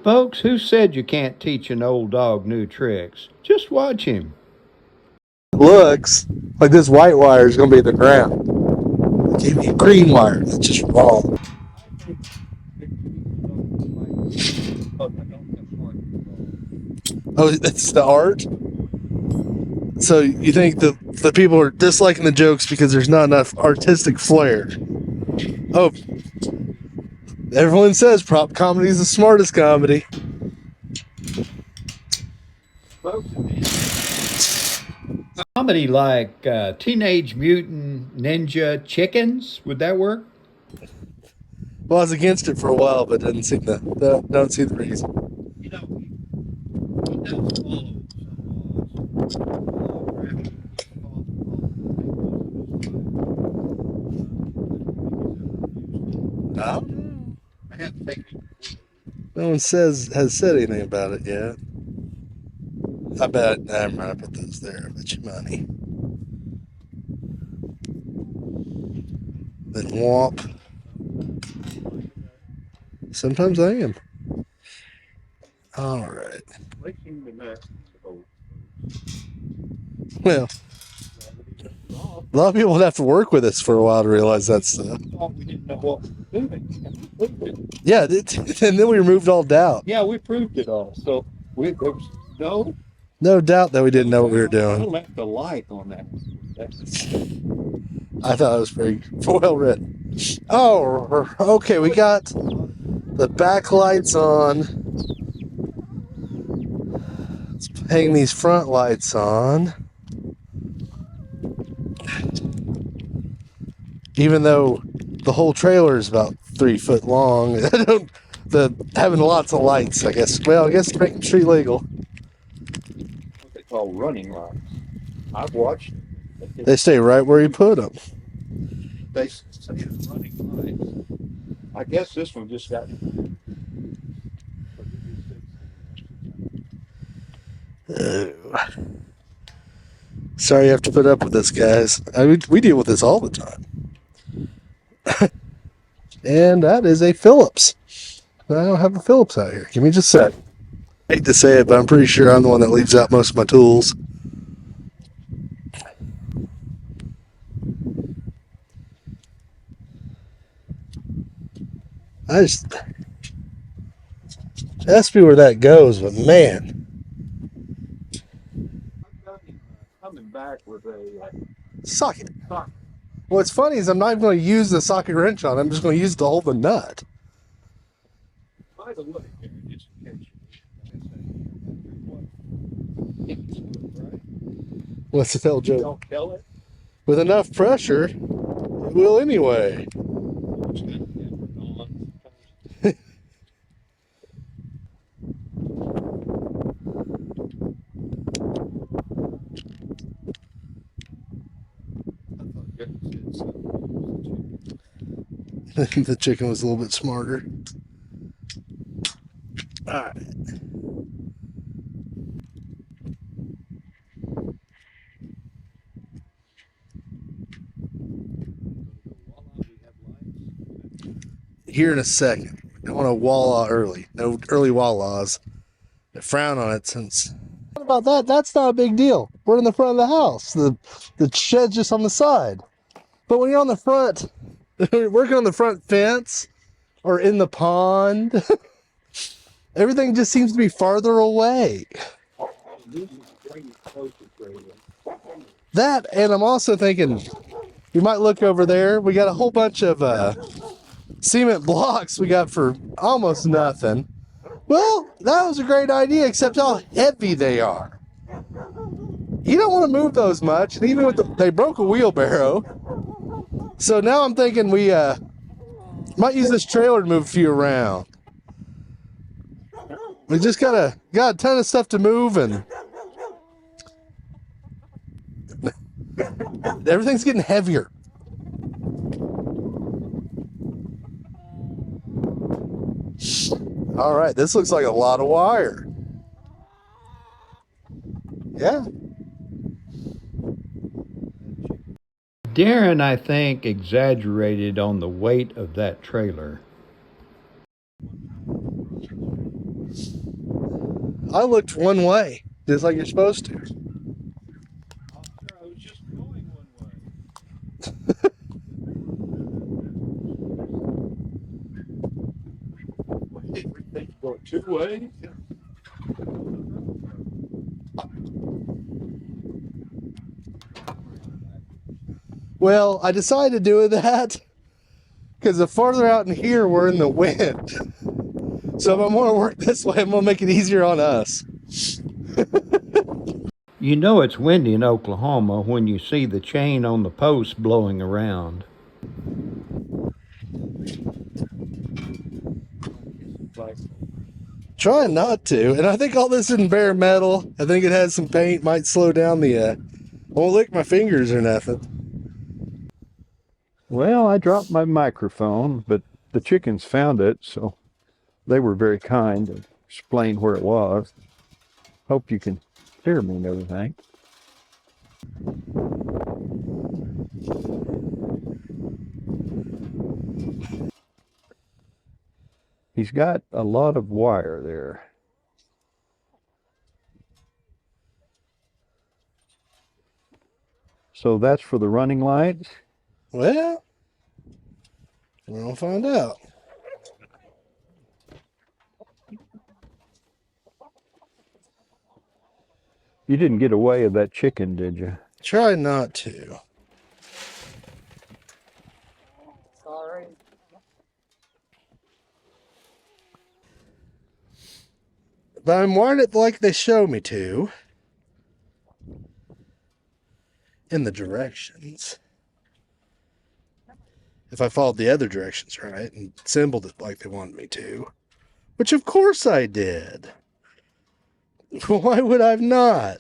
Folks, who said you can't teach an old dog new tricks? Just watch him. Looks like this white wire is going to be the ground. They gave me a green wire. That's just wrong. Oh, that's the art? So you think the people are disliking the jokes because there's not enough artistic flair? Oh, everyone says prop comedy is the smartest comedy. Comedy like Teenage Mutant Ninja Chickens, would that work? Well, I was against it for a while, but didn't see don't see the reason. You know, he does follow I don't know. I have to take No one has said anything about it yet. I bet. Never mind. I put those there. I bet you money. Then womp. Sometimes I am. All right. Well, a lot of people would have to work with us for a while to realize that stuff. We didn't know what we were doing. Yeah, and then we removed all doubt. Yeah, we proved it all. So there was No doubt that we didn't know what we were doing. I left the light on that. I thought it was pretty well written. Oh, okay. We got the backlights on. Let's hang these front lights on. Even though the whole trailer is about 3 foot long, having lots of lights, I guess. Well, I guess to make them street legal. What they call running lights. I've watched them. They stay right where you put them. They say it's running lights. I guess this one just got. Sorry you have to put up with this, guys. We deal with this all the time. And that is a Phillips. I don't have a Phillips out here. Give me just a sec. I hate to say it, but I'm pretty sure I'm the one that leaves out most of my tools. It has to be where that goes, but man. Coming back with a Socket. What's funny is I'm not even going to use the socket wrench on it. I'm just going to use it to hold the nut. By the way, just in case What's the tell joke? don't kill it. With enough pressure, it will anyway. The chicken was a little bit smarter. All right. Here in a second. I want a walleye early. No early walleyes. They frown on it since. What about that? That's not a big deal. We're in the front of the house. The shed's just on the side. But when you're on the front, working on the front fence or in the pond, everything just seems to be farther away. That, and I'm also thinking, you might look over there. We got a whole bunch of cement blocks we got for almost nothing. Well, that was a great idea, except how heavy they are. You don't want to move those much, and even with they broke a wheelbarrow. So now I'm thinking we might use this trailer to move a few around. We just got a ton of stuff to move, and everything's getting heavier. All right, this looks like a lot of wire. Yeah. Darren, I think, exaggerated on the weight of that trailer. I looked one way, just like you're supposed to. I'm sure I was just going one way. Wait, we think you're going two ways? Well, I decided to do that because the farther out in here, we're in the wind. So if I'm going to work this way, I'm going to make it easier on us. You know it's windy in Oklahoma when you see the chain on the post blowing around. Trying not to. And I think all this is in bare metal. I think it has some paint, might slow down the... I won't lick my fingers or nothing. Well, I dropped my microphone, but the chickens found it, so they were very kind to explain where it was. Hope you can hear me and everything. He's got a lot of wire there. So that's for the running lights? Well, we're going to find out. You didn't get away with that chicken, did you? Try not to. Sorry. But I'm wiring it like they show me to. In the directions. If I followed the other directions right and assembled it like they wanted me to. Which of course I did. Why would I have not?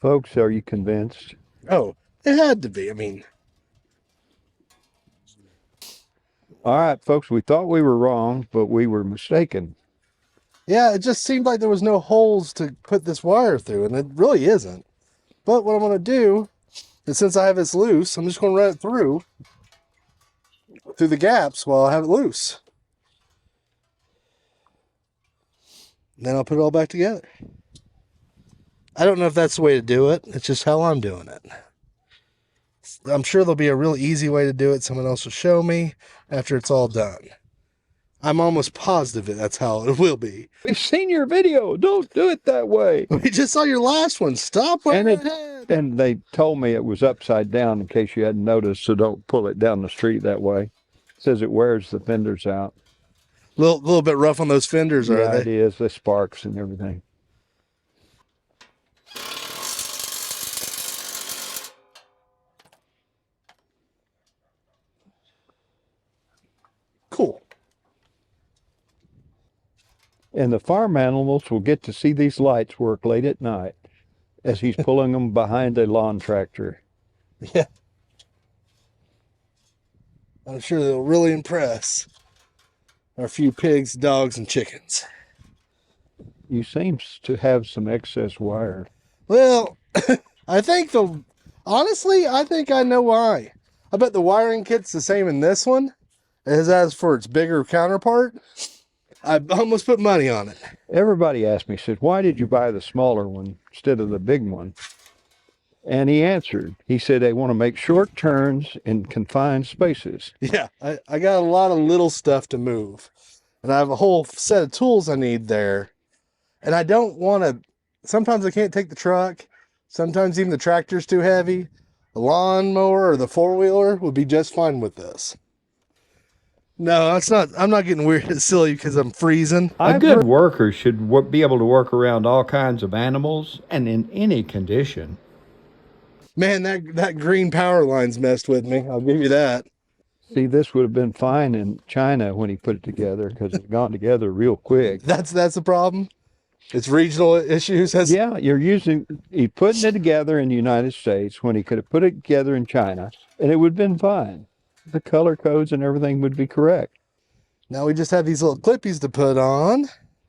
Folks, are you convinced? Oh, it had to be. I mean... All right, folks, we thought we were wrong, but we were mistaken. Yeah, it just seemed like there was no holes to put this wire through, and it really isn't. But what I'm going to do is, since I have this loose, I'm just going to run it through the gaps while I have it loose. And then I'll put it all back together. I don't know if that's the way to do it. It's just how I'm doing it. I'm sure there'll be a real easy way to do it. Someone else will show me after it's all done. I'm almost positive that that's how it will be. We've seen your video. Don't do it that way. We just saw your last one. Stop wearing And that head. And they told me it was upside down in case you hadn't noticed, so don't pull it down the street that way. It says it wears the fenders out. Little bit rough on those fenders, are Yeah, they? it is. The sparks and everything. Cool. And the farm animals will get to see these lights work late at night as he's pulling them behind a lawn tractor. Yeah. I'm sure they'll really impress our few pigs, dogs, and chickens. You seem to have some excess wire. Well, I think honestly, I think I know why. I bet the wiring kit's the same in this one as for its bigger counterpart. I almost put money on it. Everybody asked me, said, why did you buy the smaller one instead of the big one? And he answered. He said they want to make short turns in confined spaces. Yeah, I got a lot of little stuff to move. And I have a whole set of tools I need there. And I don't want to... Sometimes I can't take the truck. Sometimes even the tractor's too heavy. The lawnmower or the four-wheeler would be just fine with this. No, that's not... I'm not getting weird and silly because I'm freezing. A good worker should be able to work around all kinds of animals and in any condition. Man, that green power line's messed with me. I'll give you that. See, this would have been fine in China when he put it together because it's gone together real quick. That's the problem. It's regional issues. Yeah, he's putting it together in the United States when he could have put it together in China, and it would have been fine. The color codes and everything would be correct. Now we just have these little clippies to put on.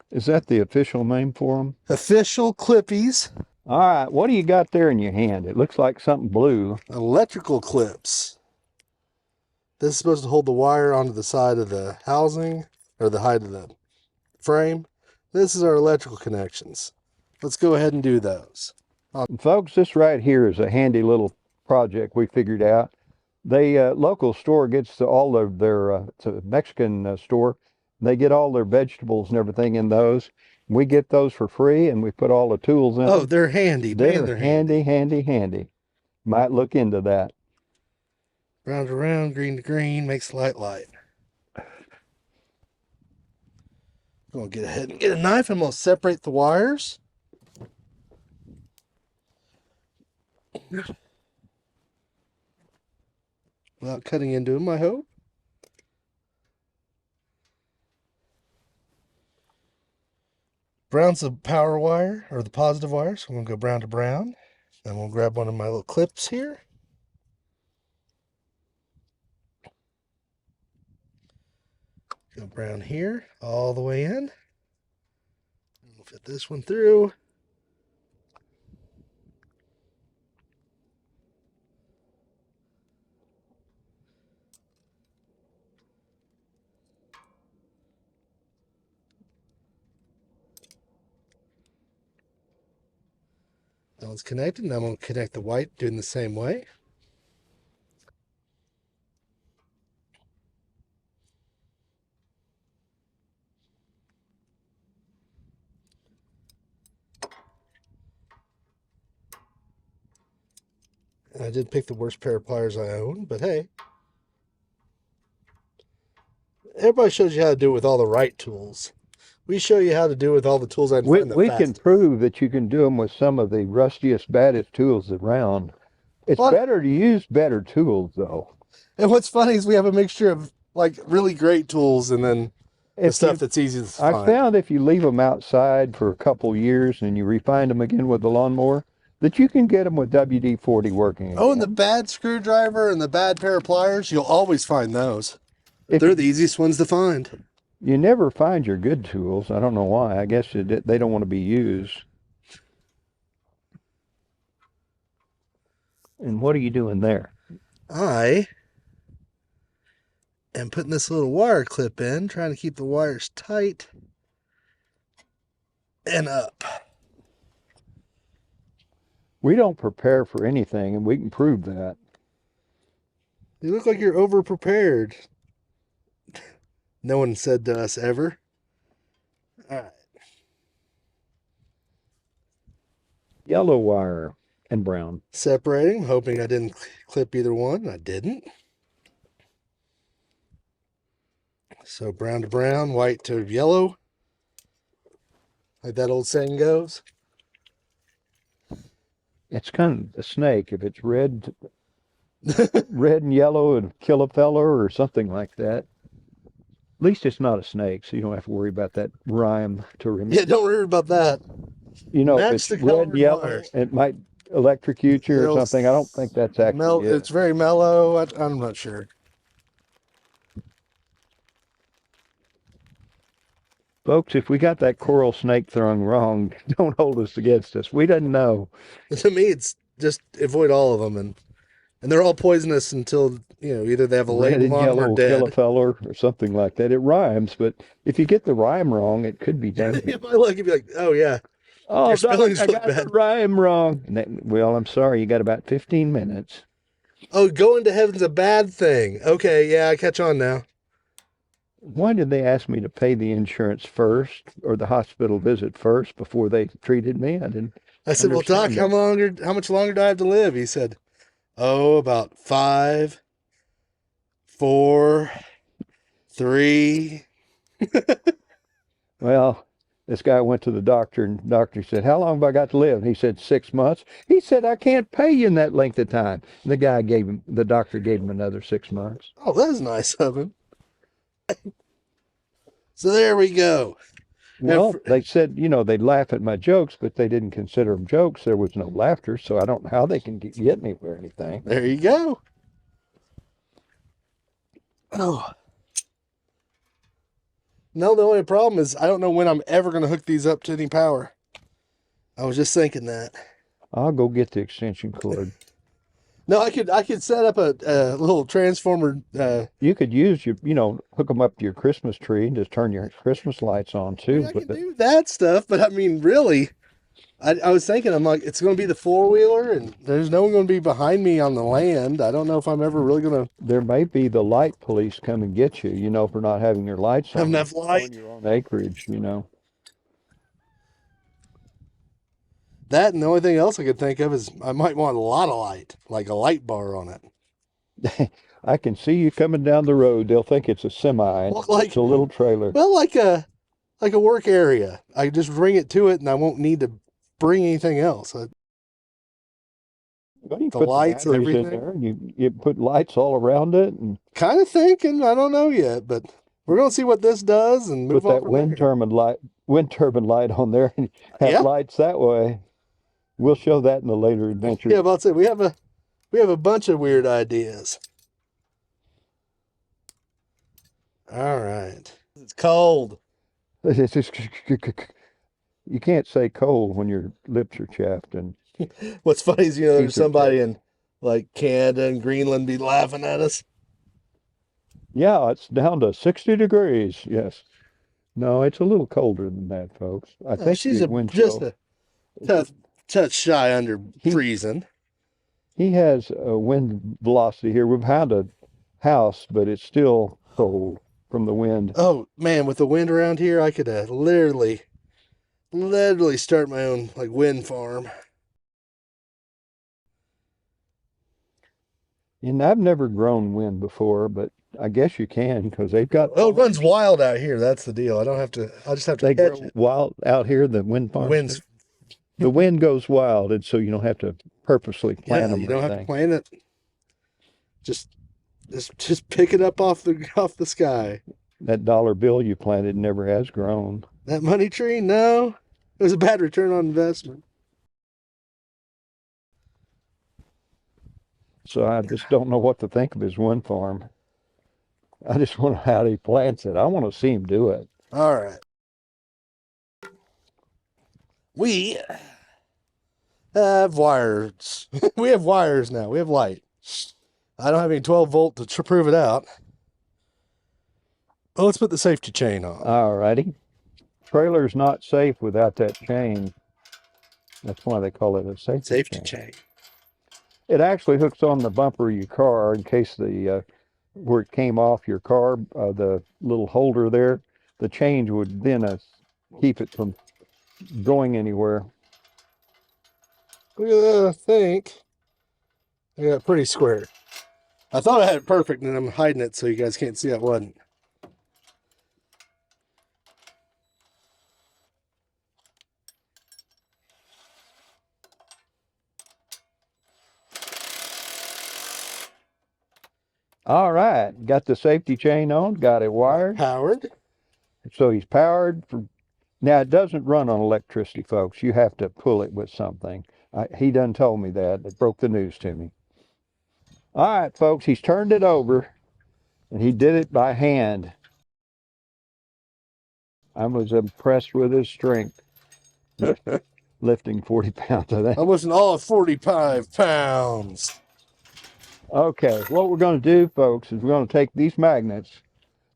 Is that the official name for them? Official clippies. All right, what do you got there in your hand? It looks like something blue. Electrical clips. This is supposed to hold the wire onto the side of the housing, or the height of the frame. This is our electrical connections. Let's go ahead and do those. Folks, this right here is a handy little project we figured out. The local store gets all of their, it's a Mexican store. They get all their vegetables and everything in those. We get those for free, and we put all the tools in Oh, them. they're handy. Man, They're handy. Might look into that. Round to round, green to green, makes light. I'm going to get ahead and get a knife. I'm going to separate the wires. Without cutting into them, I hope. Brown's the power wire, or the positive wire, so I'm going to go brown to brown. Then we'll grab one of my little clips here. Go brown here, all the way in. We'll fit this one through. That one's connected. Now I'm going to connect the white doing the same way. And I did pick the worst pair of pliers I own, but hey. Everybody shows you how to do it with all the right tools. We show you how to do it with all the tools I can find the We can fastest. prove that you can do them with some of the rustiest, baddest tools around. It's better to use better tools, though. And what's funny is we have a mixture of like really great tools and then the stuff that's easy to find. I found if you leave them outside for a couple years and you refine them again with the lawnmower, that you can get them with WD-40 working again. Oh, and the bad screwdriver and the bad pair of pliers, you'll always find those. They're the easiest ones to find. You never find your good tools. I don't know why. I guess they don't want to be used. And what are you doing there? I am putting this little wire clip in, trying to keep the wires tight and up. We don't prepare for anything, and we can prove that. You look like you're over prepared. No one said to us ever. All right. Yellow wire and brown. Separating, hoping I didn't clip either one. I didn't. So brown to brown, white to yellow. Like that old saying goes. It's kind of a snake. If it's red, red and yellow, and kill a feller or something like that. At least it's not a snake, so you don't have to worry about that rhyme to remember. Yeah, don't worry about that. You know, Match if it's the red and yellow, wire. it might electrocute you or something. I don't think that's actually it. It's very mellow. I'm not sure. Folks, if we got that coral snake thrown wrong, don't hold us against us. We didn't know. To me, it's just avoid all of them, and they're all poisonous until either they have a Red and label on them yellow or dead. kill a feller or something like that. It rhymes, but if you get the rhyme wrong, it could be dangerous. If I look, you'd be like, oh yeah. Oh, Your darling, spelling's I really got bad. the rhyme wrong. And that, well, I'm sorry. You got about 15 minutes. Oh, going to heaven's a bad thing. Okay, yeah, I catch on now. Why did they ask me to pay the insurance first or the hospital visit first before they treated me? I didn't. I said, well, Doc, how much longer do I have to live? He said, oh, about 5, 4, 3. Well, this guy went to the doctor, and the doctor said, how long have I got to live? And he said, 6 months. He said, I can't pay you in that length of time. And the doctor gave him another 6 months. Oh, that's nice of him. So there we go. Well, they said, they'd laugh at my jokes, but they didn't consider them jokes. There was no laughter, so I don't know how they can get me or anything. There you go. Oh. No, the only problem is I don't know when I'm ever going to hook these up to any power. I was just thinking that. I'll go get the extension cord. No, I could set up a little transformer. You could use hook them up to your Christmas tree and just turn your Christmas lights on I mean, too. I could do that stuff, but I mean, really, I was thinking, I'm like, it's going to be the four wheeler, and there's no one going to be behind me on the land. I don't know if I'm ever really going to There may be the light police come and get you, for not having your lights have on enough light. on your own acreage. That, and the only thing else I could think of is I might want a lot of light, like a light bar on it. I can see you coming down the road. They'll think it's a semi. Well, like, It's a little trailer. well, like a work area. I just bring it to it, and I won't need to bring anything else. Well, you The put lights and batteries in everything. there, and you put lights all around it, and Kind of thinking, I don't know yet, but we're going to see what this does and move put on that from there. wind turbine light on there, and have Yeah. lights that way. We'll show that in a later adventure. Yeah, about to say we have a bunch of weird ideas. All right. It's cold. You can't say cold when your lips are chapped, and What's funny is, there's Teeth are somebody in like Canada and Greenland be laughing at us. yeah, it's down to 60 degrees. Yes. No, it's a little colder than that, folks. I think She's the wind just chill. a touch shy under He- freezing. He has a wind velocity here. We've had a house, but it's still cold from the wind. Oh man, with the wind around here, I could literally start my own like wind farm. And I've never grown wind before, but I guess you can because they've got. Oh, it runs wild out here. That's the deal. I don't have to. I just have to They catch grow it. wild out here. The wind farms. Winds. The wind goes wild, and so you don't have to purposely plant Yeah, them you or don't have to anything. plant it. Just pick it up off the sky. That dollar bill you planted never has grown. That money tree? No, it was a bad return on investment. So I just don't know what to think of his wind farm. I just want to know how he plants it. I want to see him do it. All right. We have wires. We have wires now. We have light. I don't have any 12 volt to prove it out. Well, let's put the safety chain on. All righty. Trailer's not safe without that chain. That's why they call it a Safety chain. It actually hooks on the bumper of your car in case where it came off your car, the little holder there, the chain would then keep it from going anywhere. Look at that, I think. I got it pretty square. I thought I had it perfect, and I'm hiding it so you guys can't see it wasn't. All right, got the safety chain on, got it wired. Powered. So he's powered for. Now it doesn't run on electricity, folks. You have to pull it with something. He done told me that. It broke the news to me. All right, folks, he's turned it over, and he did it by hand. I was impressed with his strength, lifting 40 pounds of that. I wasn't all at 45 pounds. Okay, what we're going to do, folks, is we're going to take these magnets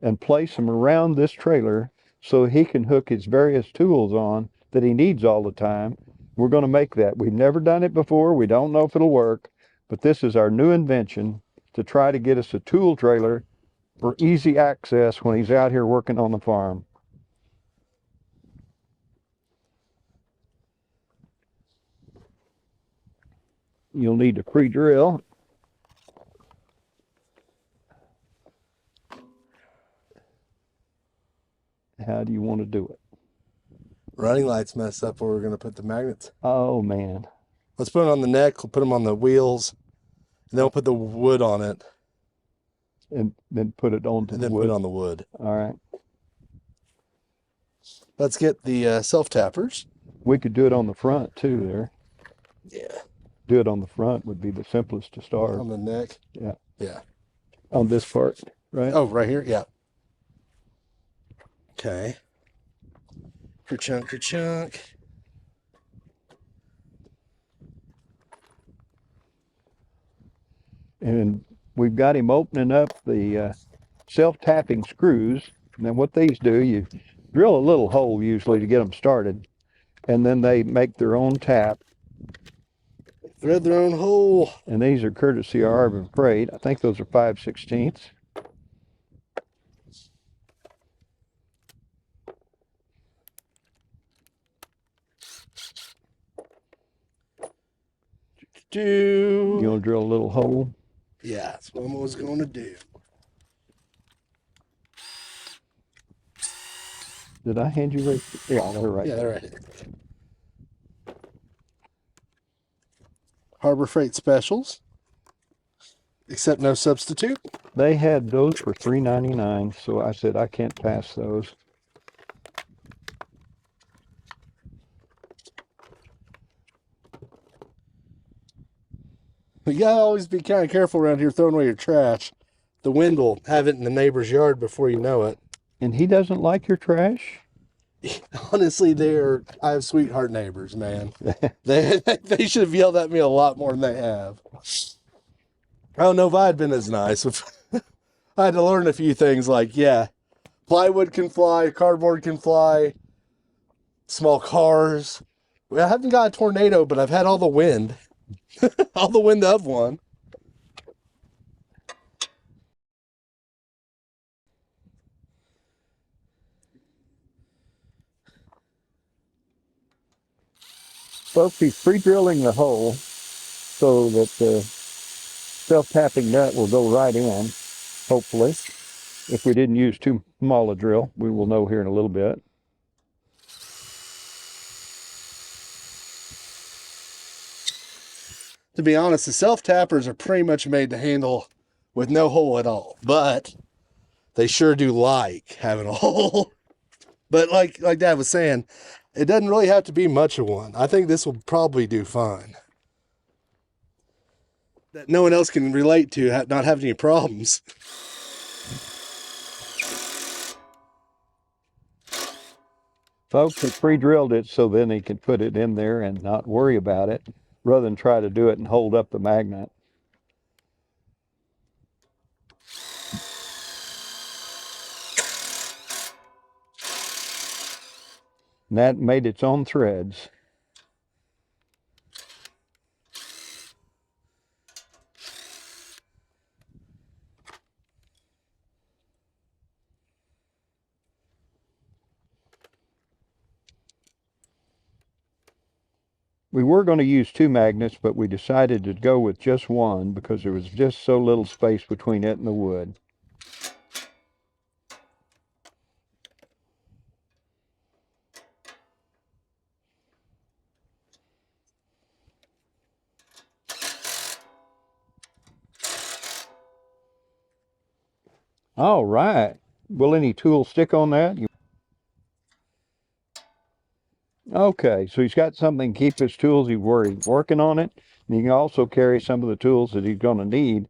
and place them around this trailer so he can hook his various tools on that he needs all the time. We're going to make that. We've never done it before. We don't know if it'll work, but this is our new invention to try to get us a tool trailer for easy access when he's out here working on the farm. You'll need a pre-drill. How do you want to do it? Running lights messed up where we're going to put the magnets. Oh, man. Let's put it on the neck. We'll put them on the wheels. And then we'll put the wood on it. And then put it onto And the then wood. put it on the wood. All right. Let's get the self-tappers. We could do it on the front, too, there. Yeah. Do it on the front would be the simplest to start. On the neck. Yeah. Yeah. On this part, right? Oh, right here? Yeah. Okay. Chunk. And we've got him opening up the self-tapping screws. Now what these do, you drill a little hole usually to get them started, and then they make their own tap. Thread their own hole. And these are courtesy of Harbor Freight. I think those are 5/16. You want to drill a little hole? Yeah, that's what I was going to do. Did I hand you right? Yeah, they're right. Yeah, they're right here. Harbor Freight specials, except no substitute. They had those for $3.99, so I said I can't pass those. You gotta always be kind of careful around here throwing away your trash. The wind will have it in the neighbor's yard before you know it. And he doesn't like your trash? Honestly, I have sweetheart neighbors, man. They should have yelled at me a lot more than they have. I don't know if I had been as nice. I had to learn a few things like, yeah, plywood can fly, cardboard can fly, small cars. Well, I haven't got a tornado, but I've had all the wind. All the wind of one. Folks, he's pre-drilling the hole so that the self-tapping nut will go right in, hopefully. If we didn't use too small a drill, we will know here in a little bit. To be honest, the self-tappers are pretty much made to handle with no hole at all. But they sure do like having a hole. But like Dad was saying, it doesn't really have to be much of one. I think this will probably do fine. That no one else can relate to not having any problems. Folks, he pre-drilled it so then he could put it in there and not worry about it, rather than try to do it and hold up the magnet. And that made its own threads. We were going to use 2 magnets, but we decided to go with just one because there was just so little space between it and the wood. All right. Will any tool stick on that? Okay, so he's got something to keep his tools he's working on it. And he can also carry some of the tools that he's going to need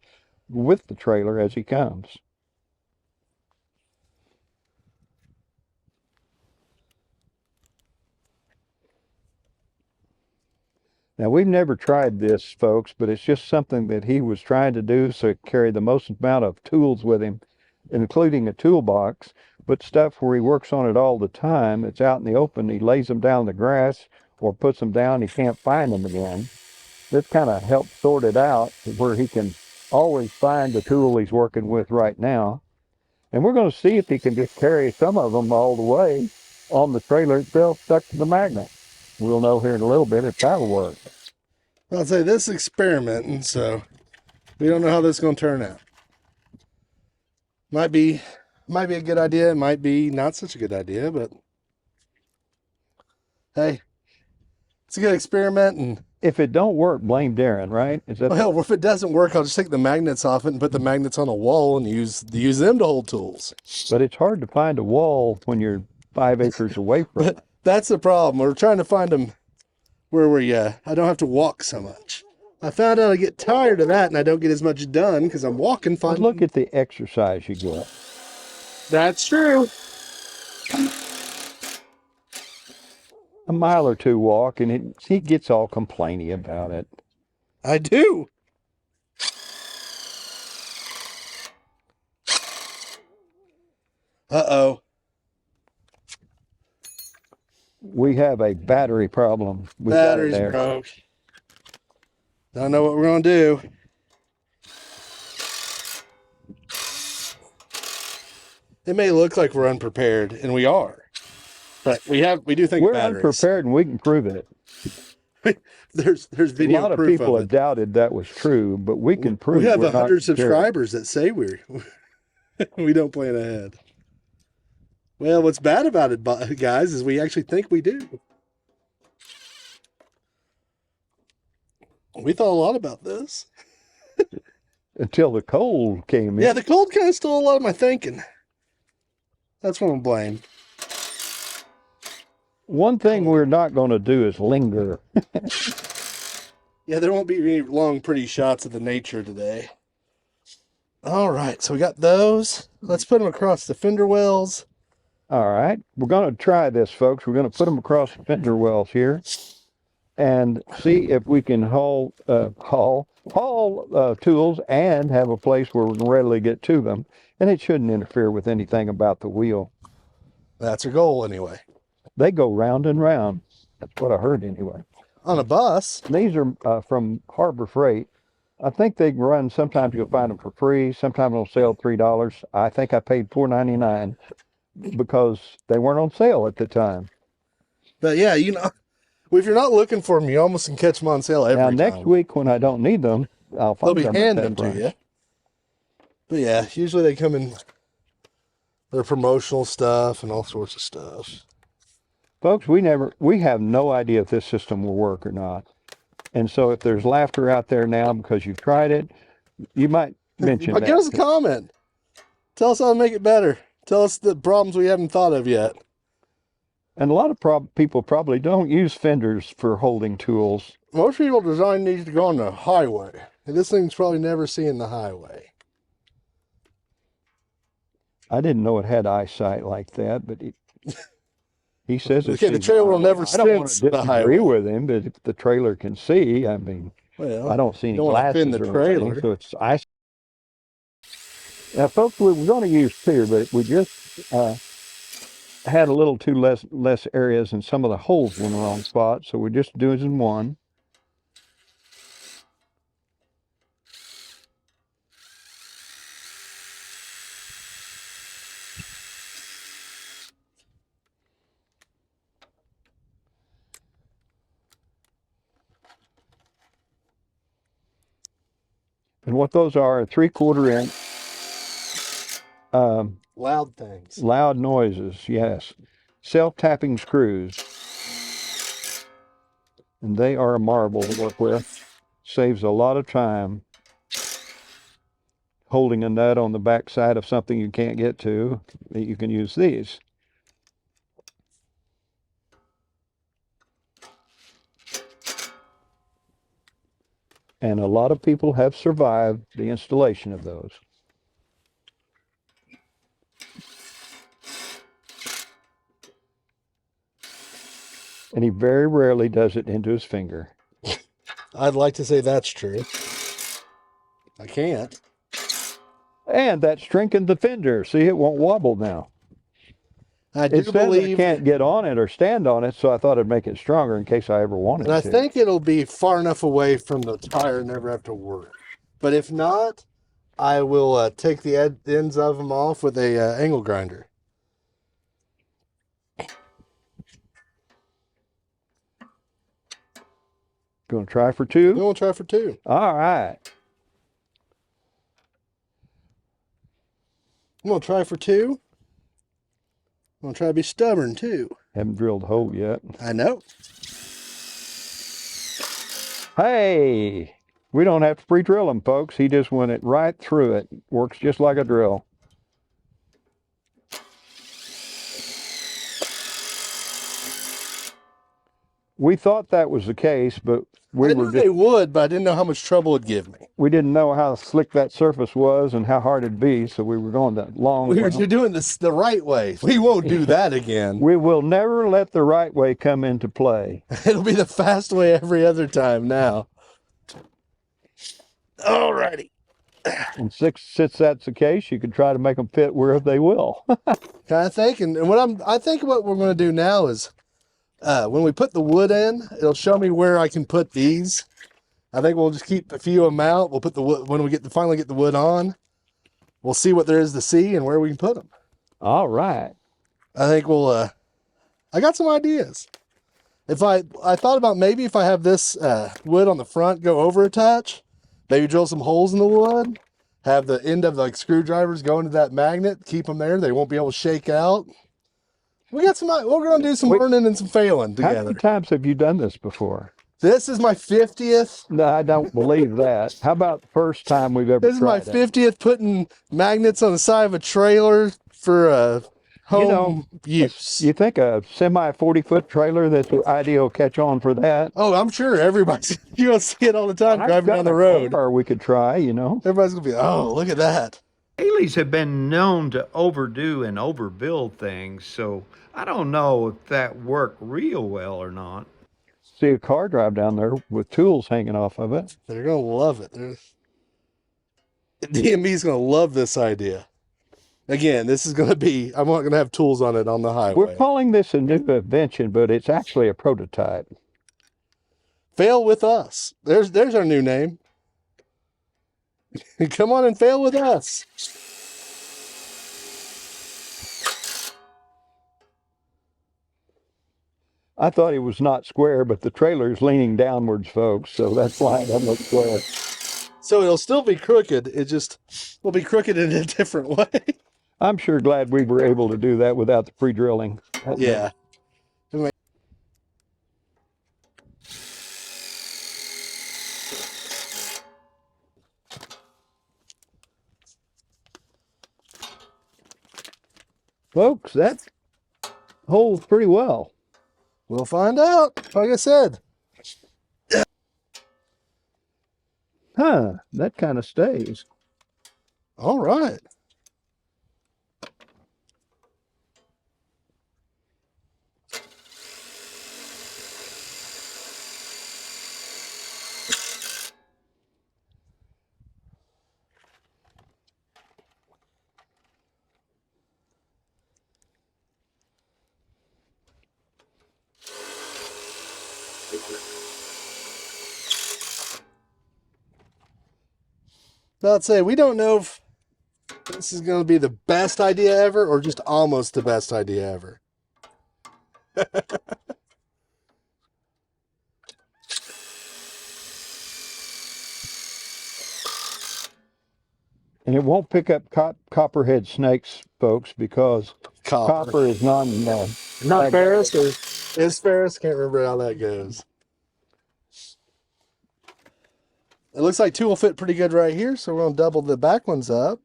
with the trailer as he comes. Now, we've never tried this, folks, but it's just something that he was trying to do so he could carry the most amount of tools with him, including a toolbox, but stuff where he works on it all the time. It's out in the open. He lays them down in the grass or puts them down. He can't find them again. This kind of helps sort it out to where he can always find the tool he's working with right now. And we're going to see if he can just carry some of them all the way on the trailer itself stuck to the magnet. We'll know here in a little bit if that'll work. I'll say this is experimenting, so we don't know how this is going to turn out. Might be a good idea. It might be not such a good idea, but hey, it's a good experiment. And if it don't work, blame Darren, right? Is that well, if it doesn't work, I'll just take the magnets off it and put the magnets on a wall and use them to hold tools. But it's hard to find a wall when you're 5 acres away from it. That's the problem. We're trying to find them where I don't have to walk so much. I found out I get tired of that and I don't get as much done because I'm walking fine. But look at the exercise you get. That's true. A mile or 2 walk, and he gets all complainy about it. I do. Uh-oh. We have a battery problem. We got it Battery's there. broke. Don't know what we're going to do. It may look like we're unprepared, and we are. But we do think We're batteries. unprepared, and we can prove it. There's A video lot of proof people of have it. doubted that was true, but we can prove We have we're not 100 prepared. subscribers that say we don't plan ahead. Well, what's bad about it, guys, is we actually think we do. We thought a lot about this. Until the cold came in. Yeah, the cold kind of stole a lot of my thinking. That's what I'm blamed. One thing we're not going to do is linger. Yeah, there won't be any long, pretty shots of the nature today. All right, so we got those. Let's put them across the fender wells. All right, we're going to try this, folks. We're going to put them across the fender wells here and see if we can haul tools and have a place where we can readily get to them. And it shouldn't interfere with anything about the wheel. That's our goal, anyway. They go round and round. That's what I heard anyway. On a bus. These are from Harbor Freight. I think they run, sometimes you'll find them for free. Sometimes they'll sell $3. I think I paid $4.99 because they weren't on sale at the time. But yeah, if you're not looking for them, you almost can catch them on sale every time. Now, next week when I don't need them, I'll they'll find be them. at handing that them to price. you. But yeah, usually they come in their promotional stuff and all sorts of stuff. Folks, we have no idea if this system will work or not. And so if there's laughter out there now because you've tried it, you might mention that. Give us a comment. Tell us how to make it better. Tell us the problems we haven't thought of yet. And a lot of people probably don't use fenders for holding tools. Most people design these to go on the highway. And this thing's probably never seen the highway. I didn't know it had eyesight like that, but he says it's. Okay, the trailer will never I don't want sense to the highway. disagree with him, but if the trailer can see, I mean, Well, I don't see any don't want to glasses offend the or anything, trailer. so it's eyesight. Now, folks, we were going to use clear, but we just had a little too less areas, and some of the holes were in the wrong spot, so we're just doing one. And what those are 3/4 inch Loud things. loud noises, yes. Self-tapping screws. And they are a marvel to work with. Saves a lot of time holding a nut on the back side of something you can't get to. You can use these. And a lot of people have survived the installation of those. And he very rarely does it into his finger. I'd like to say that's true. I can't. And that strengthened the fender. See, it won't wobble now. I do It says I believe, can't get on it or stand on it, so I thought I'd make it stronger in case I ever wanted and I to. think it'll be far enough away from the tire and never have to worry. But if not, I will take the ends of them off with a angle grinder. Going to try for two? We'll try for two. All right. I'm going to try for two. I'm going to try to be stubborn, too. Haven't drilled a hole yet. I know. Hey, we don't have to pre-drill them, folks. He just went it right through it. Works just like a drill. We thought that was the case, but I knew they would, but I didn't know how much trouble it'd give me. we didn't know how slick that surface was and how hard it'd be, so we were going that long. We were doing this the right way. We won't do that again. We will never let the right way come into play. It'll be the fast way every other time now. Alrighty. And since that's the case, you can try to make them fit where they will. kind of thing. And what I think what we're going to do now is when we put the wood in, it'll show me where I can put these. I think we'll just keep a few of them out. We'll put the wood when we finally get the wood on. We'll see what there is to see and where we can put them. All right. I think we'll. I got some ideas. If I thought about maybe if I have this wood on the front go over a touch, maybe drill some holes in the wood, have the end of like screwdrivers go into that magnet, keep them there. They won't be able to shake out. We got some. We're gonna do some learning and some failing How together. many times have you done this before? This is my 50th. No, I don't believe that. How about the first time we've ever This is my tried it? 50th putting magnets on the side of a trailer for home use. You think a semi 40-foot trailer that's the ideal catch on for that? Oh, I'm sure everybody's, you're going to see it all the time driving down the road. Or we could try, Everybody's going to be, oh, look at that. Dailies have been known to overdo and overbuild things, so I don't know if that worked real well or not. See a car drive down there with tools hanging off of it. They're going to love it. DME's going to love this idea. Again, this is going to be, I'm not going to have tools on it on the highway. We're calling this a new invention, but it's actually a prototype. Fail with us. There's our new name. Come on and fail with us. I thought it was not square, but the trailer's leaning downwards, folks, so that's why it doesn't look square. So it'll still be crooked. It just will be crooked in a different way. I'm sure glad we were able to do that without the pre-drilling. Yeah. Folks, that holds pretty well. We'll find out. Like I said. Huh, that kind of stays. All right. I'd say we don't know if this is going to be the best idea ever or just almost the best idea ever. And it won't pick up copperhead snakes, folks, because copper is not ferrous or is ferrous? Can't remember how that goes. It looks like two will fit pretty good right here, so we're going to double the back ones up.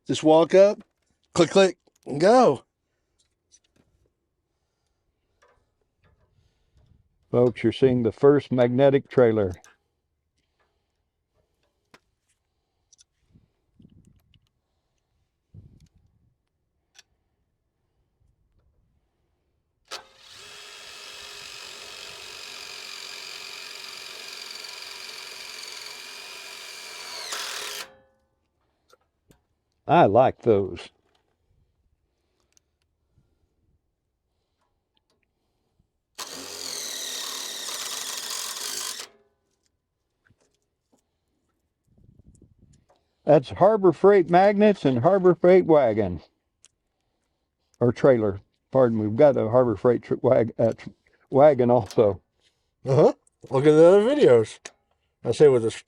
Just walk up, click, click, and go. Folks, you're seeing the first magnetic trailer. I like those. That's Harbor Freight magnets and Harbor Freight wagon. Or trailer. Pardon me. We've got a Harbor Freight wagon also. Uh-huh. Look at the other videos. I say with this.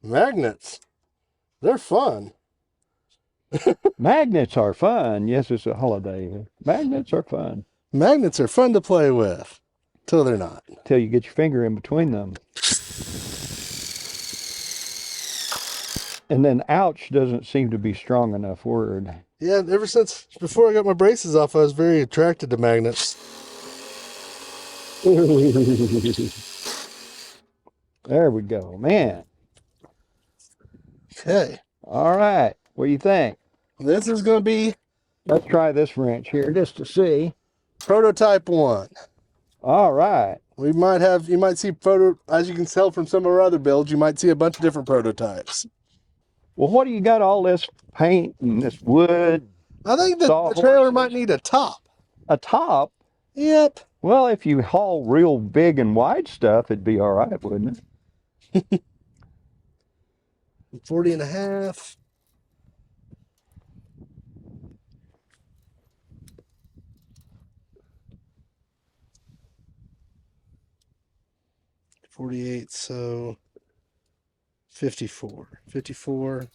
Magnets. They're fun. Magnets are fun. Yes, it's a holiday. Magnets are fun. Magnets are fun to play with. Till they're not. Till you get your finger in between them. And then ouch doesn't seem to be strong enough word. Yeah, ever since before I got my braces off, I was very attracted to magnets. There we go, man. Okay. All right. What do you think? This is going to be Let's try this wrench here just to see. prototype 1. All right. You might see as you can tell from some of our other builds, you might see a bunch of different prototypes. Well, what do you got all this paint and this wood, I think that the trailer might need a top. a top? Yep. Well, if you haul real big and wide stuff, it'd be all right, wouldn't it? 40 and a half. $48, so 54. 54.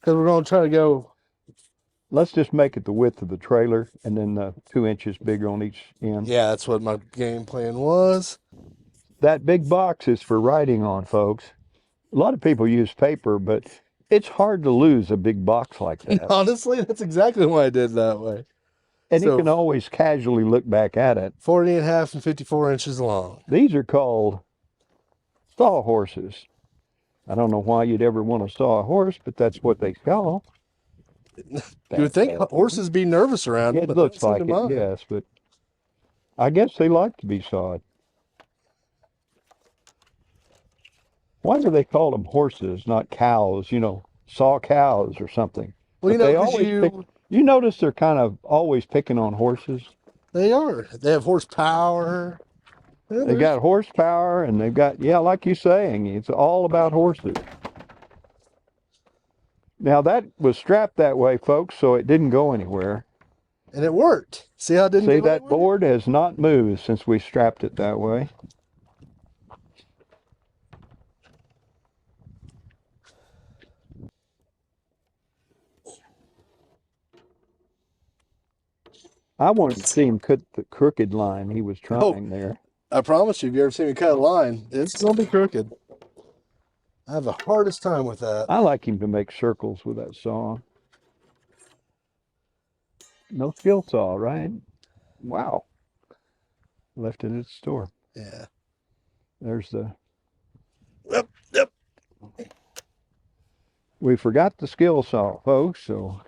Because we're going to try to go. Let's just make it the width of the trailer and then 2 inches bigger on each end. Yeah, that's what my game plan was. That big box is for writing on, folks. A lot of people use paper, but it's hard to lose a big box like that. Honestly, that's exactly why I did that way. And So- you can always casually look back at it. 40 and a half and 54 inches long. These are called sawhorses. I don't know why you'd ever want to saw a horse, but that's what they call. You would think horses be nervous around them, It but looks they don't like seem to it, mind. yes, but I guess they like to be sawed. Why do they call them horses, not cows? You know, saw cows or something. Well, But they 'cause always you notice they're kind of always picking on horses. they are. They have horsepower. Yeah, They got horsepower and they've got, yeah, like you're saying, it's all about horses. Now that was strapped that way, folks, so it didn't go anywhere. and it worked. See how it didn't See, go that anywhere? board has not moved since we strapped it that way. I wanted to see him cut the crooked line he was trying there. I promise you, if you ever see me cut a line, it's going to be crooked. I have the hardest time with that. I like him to make circles with that saw. No skill saw, right? Wow. Left it at the store. Yeah. There's the. Yep. We forgot the skill saw, folks, so.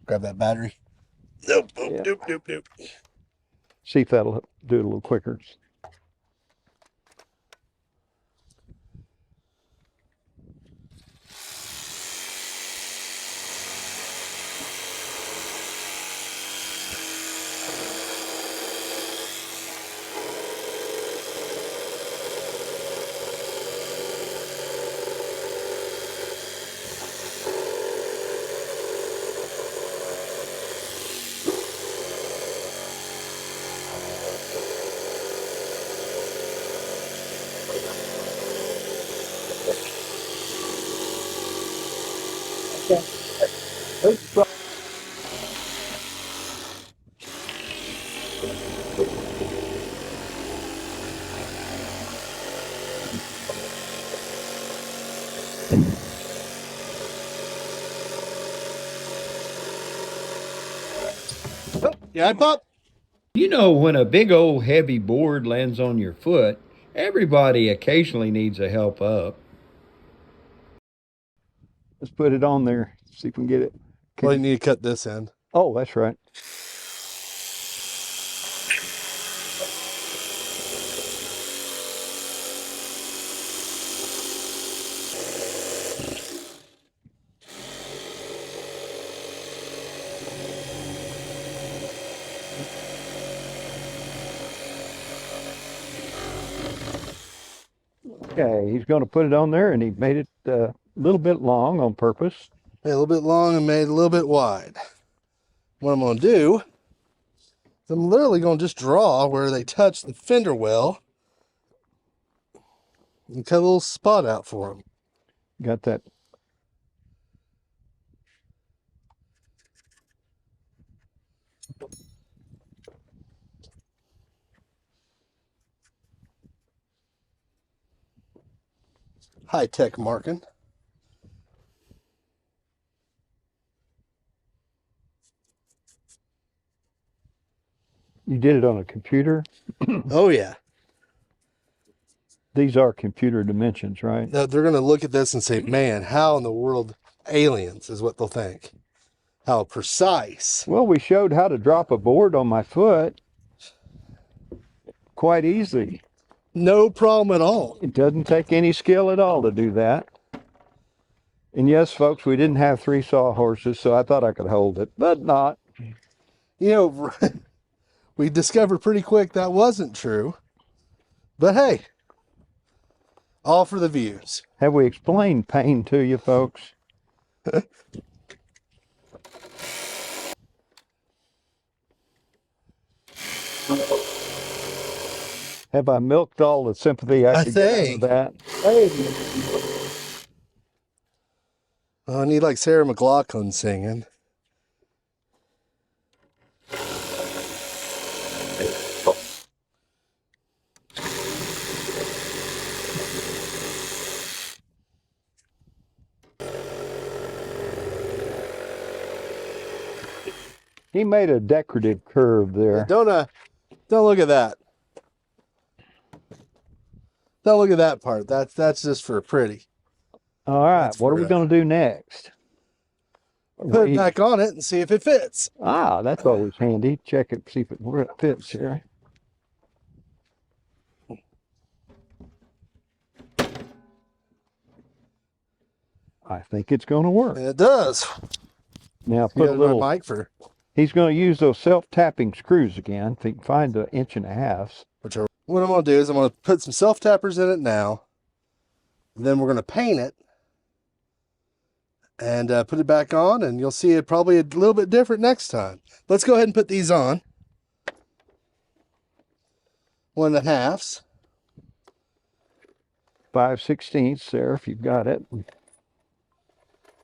Grab that battery. Nope. Yeah. Nope. See if that'll do it a little quicker. Yeah, I pop. You know, when a big old heavy board lands on your foot, everybody occasionally needs a help up. Let's put it on there. See if we can get it. Well, you need to cut this end. Oh, that's right. Okay, he's going to put it on there, and he made it a little bit long on purpose. Made a little bit long and made a little bit wide. What I'm going to do is I'm literally going to just draw where they touch the fender well and cut a little spot out for them. Got that. High-tech marking. You did it on a computer? Oh yeah. These are computer dimensions, right? Now, they're going to look at this and say, man, how in the world aliens is what they'll think. How precise. Well, we showed how to drop a board on my foot quite easily. No problem at all. It doesn't take any skill at all to do that. And yes, folks, we didn't have 3 sawhorses, so I thought I could hold it, but not. You know, we discovered pretty quick that wasn't true. But hey, all for the views. Have we explained pain to you, folks? Have I milked all the sympathy I could get out of that? Hey. Oh, I need like Sarah McLachlan singing. He made a decorative curve there. Don't look at that. Don't look at that part. That's just for pretty. All right, That's what are for we going to do next? Put it back on it and see if it fits. Ah, that's always handy. Check it, see if it fits here. I think it's going to work. And it does. Now You put a got little. my mic for He's going to use those self-tapping screws again. If he can find an 1.5 inches. what I'm going to do is I'm going to put some self-tappers in it now. Then we're going to paint it. And put it back on. And you'll see it probably a little bit different next time. Let's go ahead and put these on. 1.5. 5/16 there, if you've got it.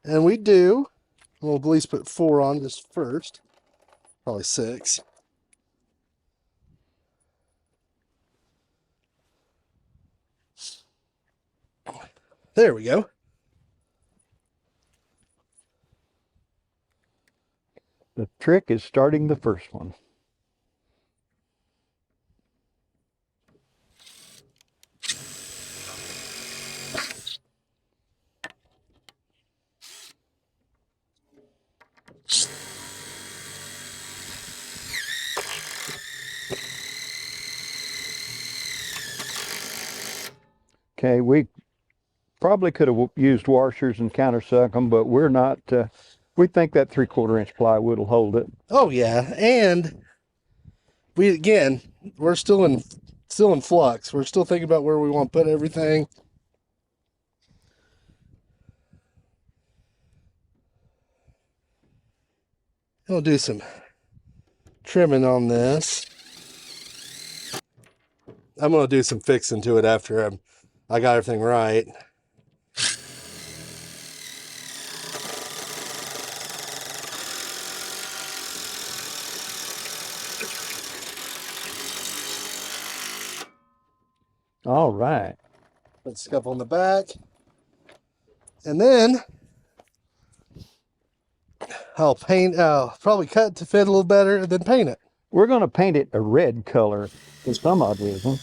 And we do. We'll at least put 4 on just first. Probably 6. There we go. The trick is starting the first one. Okay, we probably could have used washers and countersunk them, but we're not. We think that 3/4 inch plywood will hold it. Oh yeah, and we're still in flux. We're still thinking about where we want to put everything. I'll do some trimming on this. I'm gonna do some fixing to it after I got everything right. All right. Put scuff on the back. And then I'll probably cut to fit a little better and then paint it. We're going to paint it a red color for some odd reason.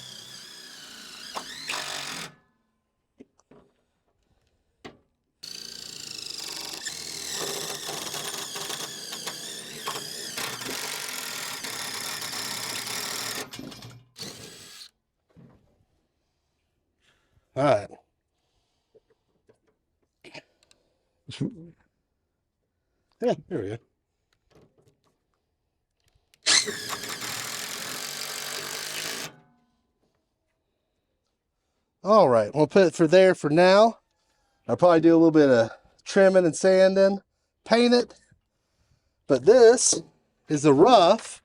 All right. Yeah, there we go. All right, we'll put it for there for now. I'll probably do a little bit of trimming and sanding, paint it. But this is a rough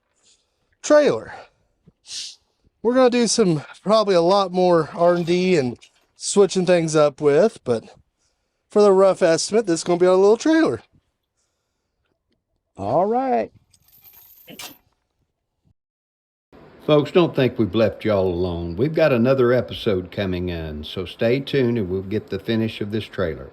trailer. We're gonna do some probably a lot more R&D and switching things up with, but for the rough estimate, this is gonna be a little trailer. All right. Folks, don't think we've left y'all alone. We've got another episode coming in, so stay tuned and we'll get the finish of this trailer.